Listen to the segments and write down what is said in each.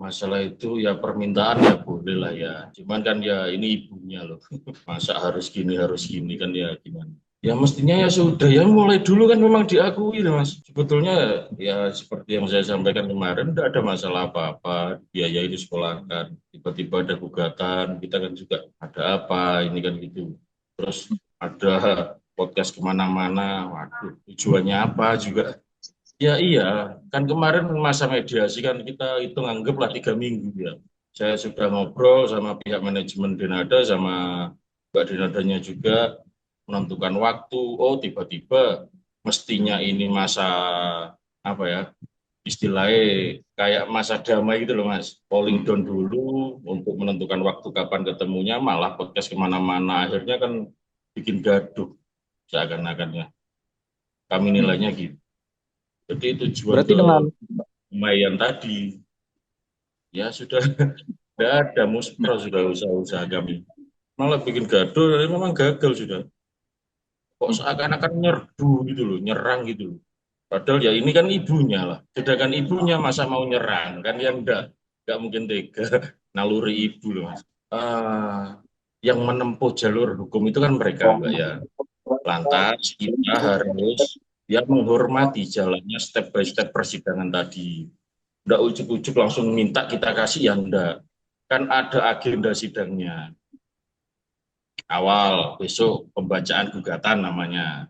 masalah itu ya permintaan ya boleh lah ya. Cuman kan ya ini ibunya loh. Masa harus gini kan ya gimana. Ya mestinya ya sudah ya mulai dulu kan memang diakui loh, Mas. Sebetulnya ya seperti yang saya sampaikan kemarin tidak ada masalah apa-apa. Biaya itu sekolahkan. Tiba-tiba ada gugatan, kita kan juga ada apa ini kan gitu. Terus ada podcast kemana-mana. Waduh, tujuannya apa juga. Ya iya, kan kemarin masa mediasi kan kita hitung anggaplah 3 minggu ya. Saya sudah ngobrol sama pihak manajemen Denada sama Mbak Denadanya juga menentukan waktu. Oh tiba-tiba mestinya ini masa apa ya istilahnya kayak masa damai gitu loh Mas. Polling down dulu untuk menentukan waktu kapan ketemunya malah podcast kemana-mana. Akhirnya kan bikin gaduh seakan-akannya. Kami nilainya gitu. Jadi tujuan Berarti dengan Mayan tadi, ya sudah tidak ada muspro sudah usaha-usaha kami. Malah bikin gaduh, dan memang gagal sudah. Kok seakan-akan nyerbu gitu loh, nyerang gitu loh. Padahal ya ini kan ibunya lah. Sedangkan ibunya masa mau nyerang, kan ya enggak mungkin tega. Naluri ibu loh mas. Yang menempuh jalur hukum itu kan mereka Mbak ya. Lantas kita harus ya menghormati jalannya step by step persidangan tadi. Enggak ujuk-ujuk langsung minta kita kasih ya enggak. Kan ada agenda sidangnya. Awal besok pembacaan gugatan namanya.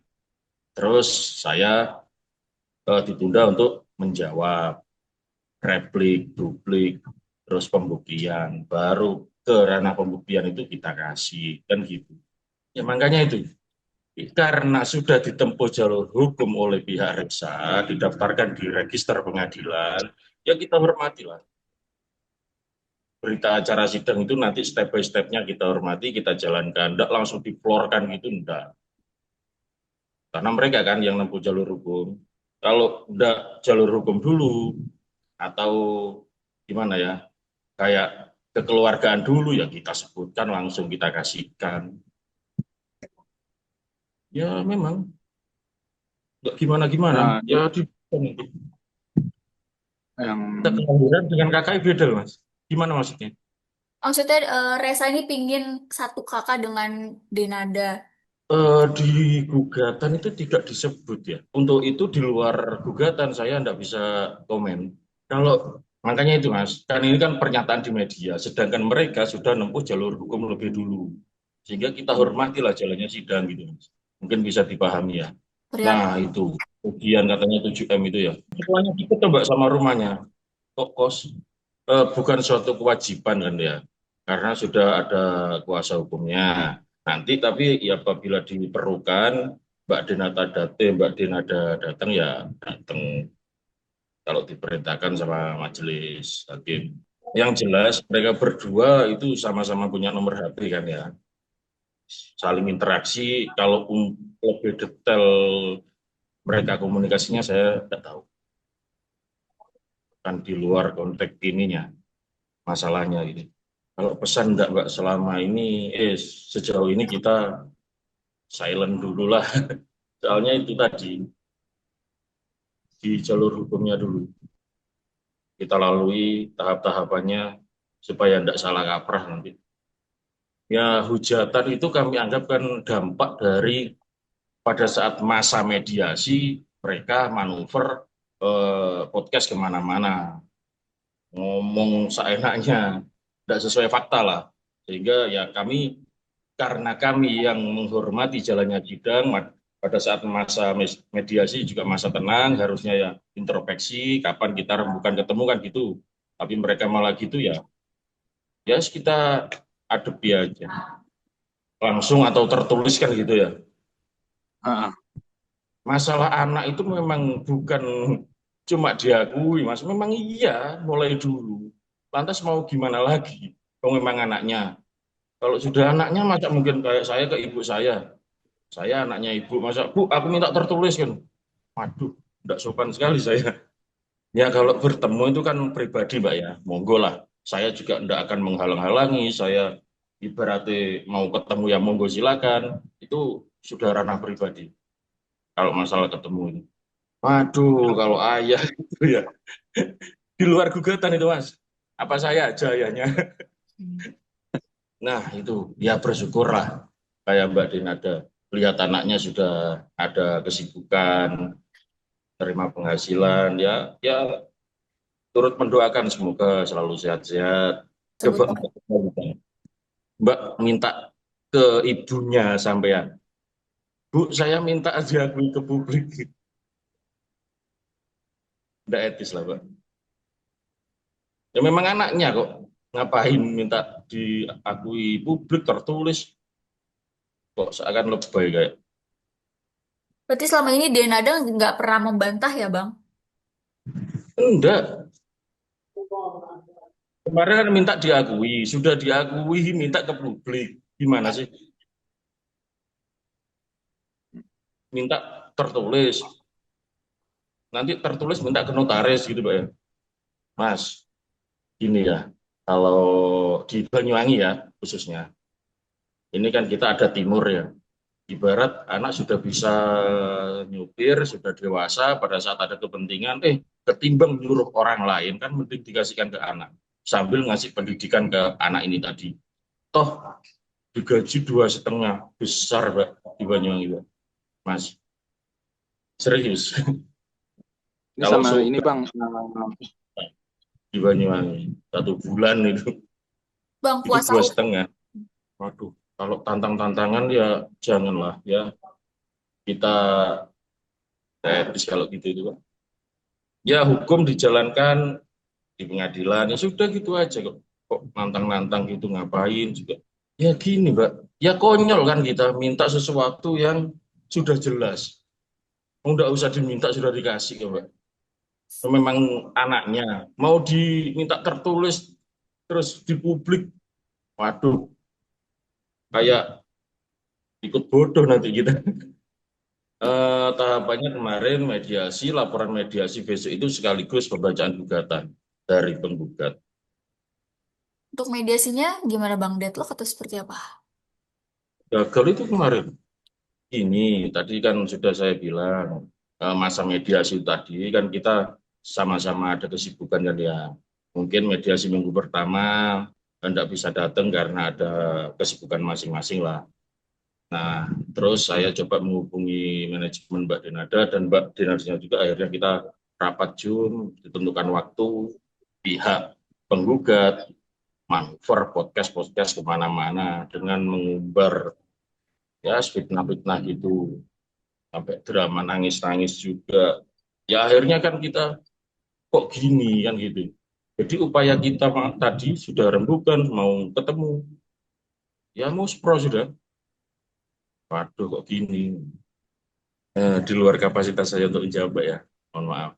Terus saya ditunda untuk menjawab replik, duplik, terus pembuktian. Baru ke ranah pembuktian itu kita kasih kan gitu. Ya makanya itu karena sudah ditempuh jalur hukum oleh pihak reksa, didaftarkan di register pengadilan, ya kita hormatilah berita acara sidang itu nanti step by step-nya kita hormati, kita jalankan. Tidak langsung diplorkan gitu, enggak. Karena mereka kan yang nempuh jalur hukum. Kalau enggak jalur hukum dulu, atau gimana ya, kayak kekeluargaan dulu ya kita sebutkan langsung kita kasihkan. Ya memang, enggak gimana-gimana. nah, Ya di kita yang kelahiran dengan KKI beda loh, Mas. Gimana maksudnya? Maksudnya Resa ini pingin satu kakak dengan Denada. Di gugatan itu tidak disebut ya. Untuk itu di luar gugatan saya tidak bisa komen. Kalau makanya itu Mas, kan ini kan pernyataan di media, sedangkan mereka sudah nempuh jalur hukum lebih dulu. Sehingga kita hormatilah jalannya sidang gitu Mas. Mungkin bisa dipahami ya. Berarti Nah itu, ujian katanya 7M itu ya. Semuanya dikit tuh, Mbak sama rumahnya. Kok kos? Bukan suatu kewajiban kan ya. Karena sudah ada kuasa hukumnya. Nanti tapi ya apabila diperlukan Mbak Denada datang ya datang kalau diperintahkan sama majelis hakim. Yang jelas mereka berdua itu sama-sama punya nomor HP kan ya. Saling interaksi kalau lebih detail mereka komunikasinya saya tidak tahu. Kan di luar konteks ininya masalahnya gitu. Kalau pesan enggak Mbak selama ini sejauh ini kita silent dulu lah. Soalnya itu tadi di jalur hukumnya dulu. Kita lalui tahap-tahapannya supaya tidak salah kaprah nanti. Ya hujatan itu kami anggap kan dampak dari pada saat masa mediasi mereka manuver podcast kemana-mana. Ngomong seenaknya, tidak sesuai fakta lah. Sehingga ya karena kami yang menghormati jalannya sidang, pada saat masa mediasi juga masa tenang, harusnya ya introspeksi, kapan kita rembukan ketemu kan gitu. Tapi mereka malah gitu ya, ya kita adepi aja. Langsung atau tertulis kan gitu ya. ah, Masalah anak itu memang bukan cuma diakui, Mas. Memang iya, mulai dulu. Lantas mau gimana lagi? Kalau memang anaknya. Kalau sudah anaknya, masa mungkin kayak saya ke ibu saya anaknya ibu, masa bu aku minta tertulis kan, waduh tidak sopan sekali saya. Ya kalau bertemu itu kan pribadi mbak ya, monggo lah, saya juga tidak akan menghalang-halangi, saya ibaratnya mau ketemu ya monggo silakan, itu sudah ranah pribadi kalau masalah ketemu ini. Waduh kalau ayah itu ya di luar gugatan itu mas, Apa saya jayanya? Nah, itu ya bersyukurlah kayak Mbak Dinada. Lihat anaknya sudah ada kesibukan, terima penghasilan, ya ya turut mendoakan semoga selalu sehat-sehat. Sebut Coba Mbak minta ke ibunya sampean. Bu, saya minta diakui ke publik. Tidak etis lah, Pak. Ya memang anaknya kok. Ngapain minta diakui publik tertulis. Kok seakan lebay kayak. berarti selama ini Denada nggak pernah membantah ya, Bang? Enggak. Kemarin kan minta diakui. Sudah diakui, minta ke publik. Gimana sih? Minta tertulis. Nanti tertulis minta ke notaris gitu, Pak ya. Mas, gini ya. Kalau di Banyuwangi ya, khususnya. Ini kan kita ada timur ya. Ibarat anak sudah bisa nyupir, sudah dewasa, pada saat ada kepentingan, ketimbang nyuruh orang lain, kan mending dikasihkan ke anak. Sambil ngasih pendidikan ke anak ini tadi. Toh, digaji 2,5, besar, Pak, di Banyuwangi, Pak. Mas, serius. Ini Kalau sama ini suka Bang, di Banyuwangi, 1 bulan Bang, itu puasa 2,5. Waduh, kalau tantang-tantangan ya janganlah ya. Kita etis kalau gitu itu, Pak. Ya hukum dijalankan di pengadilan ya sudah gitu aja kok nantang-nantang gitu ngapain juga ya gini Mbak ya konyol kan kita minta sesuatu yang sudah jelas nggak usah diminta sudah dikasih ya Mbak. Memang anaknya mau diminta tertulis terus di publik, waduh kayak ikut bodoh nanti kita. Tahapannya kemarin mediasi, laporan mediasi besok itu sekaligus pembacaan gugatan dari penggugat. untuk mediasinya gimana, Bang? Deadlock atau seperti apa? Gagal itu kemarin. Ini tadi kan sudah saya bilang masa mediasi tadi kan kita sama-sama ada kesibukan kan ya. Mungkin mediasi minggu pertama tidak bisa datang karena ada kesibukan masing-masing lah. Nah, terus saya coba menghubungi manajemen Mbak Denada dan Mbak Denadanya juga akhirnya kita rapat Zoom, ditentukan waktu, pihak penggugat manuver podcast-podcast kemana-mana dengan mengumbar ya fitnah-fitnah gitu sampai drama nangis-nangis juga ya akhirnya kan kita kok gini kan gitu jadi upaya kita tadi sudah rembukan mau ketemu ya mau pro sudah waduh kok gini di luar kapasitas saya untuk menjawab ya mohon maaf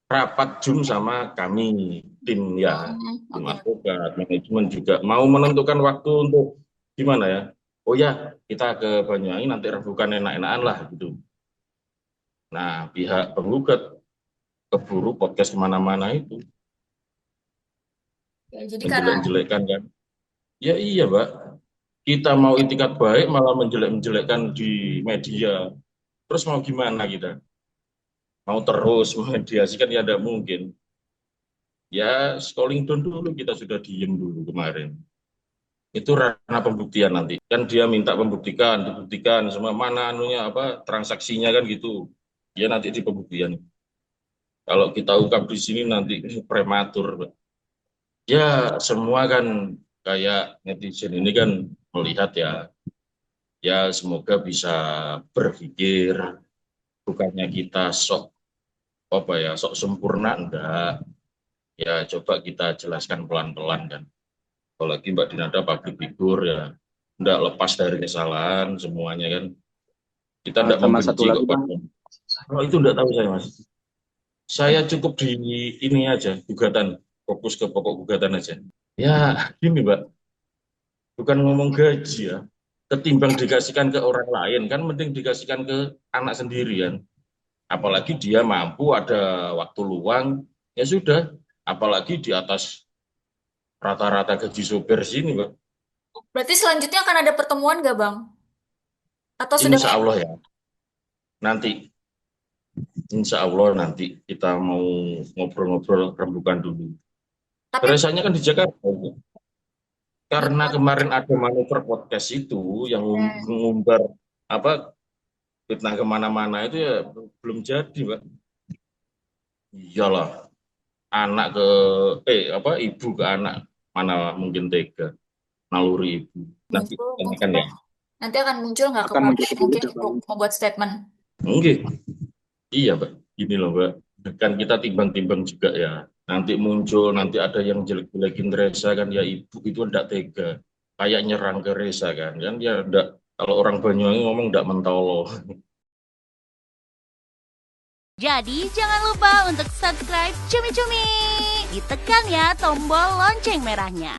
rapat Zoom sama kami tim ya tim Oke. advokat manajemen juga mau menentukan waktu untuk gimana ya oh ya kita ke Banyuwangi nanti rembukan enak-enakan lah gitu. Nah, pihak penggugat keburu podcast kemana-mana itu Ya, jadi karena menjelek-menjelekkan kan. Ya iya, Mbak. Kita mau itikat baik malah menjelek-menjelekkan di media. Terus mau gimana kita? Mau terus mediasi kan ya tidak mungkin. Ya scrolling down dulu kita sudah diem dulu kemarin. Itu ranah pembuktian nanti. Kan dia minta pembuktikan, dibuktikan semua mana anunya apa transaksinya kan gitu. Ya nanti di pembuktian. Kalau kita ungkap di sini nanti prematur, Mbak. Ya semua kan kayak netizen ini kan melihat ya ya semoga bisa berpikir bukannya kita sok apa ya sok sempurna enggak ya coba kita jelaskan pelan-pelan kan apalagi Mbak Dinada public figure ya enggak lepas dari kesalahan semuanya kan kita enggak sama satu membenci lagi kok Bang, Pak. Kalau itu enggak tahu saya Mas, saya cukup di ini aja gugatan fokus ke pokok gugatan aja ya gini Mbak bukan ngomong gaji ya ketimbang dikasihkan ke orang lain kan mending dikasihkan ke anak sendirian apalagi dia mampu ada waktu luang ya sudah apalagi di atas rata-rata gaji sopir sini Pak. berarti selanjutnya akan ada pertemuan nggak, Bang? Atau sudah Insya Allah ya nanti Insya Allah nanti kita mau ngobrol-ngobrol rembukan dulu Tapi Resanya kan di Jakarta. Karena menurut kemarin ada manuver podcast itu yang hmm, ngumbar apa fitnah kemana-mana itu ya belum jadi, Mbak. Iyalah, anak ke apa ibu ke anak mana mungkin tega naluri ibu. Nanti muncul tanyakan mungkin ya. nanti akan muncul nggak ke akan muncul publik ke mungkin publik untuk akan membuat statement. Mungkin. Iya, Mbak. Gini loh, Mbak. Kan kita timbang-timbang juga ya. Nanti muncul, nanti ada yang jelek-jelekin Reza kan ya ibu itu ndak tega. Kayak nyerang ke Reza kan. Kan ya ndak, kalau orang Banyuwangi ngomong ndak mentolo. Jadi jangan lupa untuk subscribe Cumi Cumi. Ditekan ya tombol lonceng merahnya.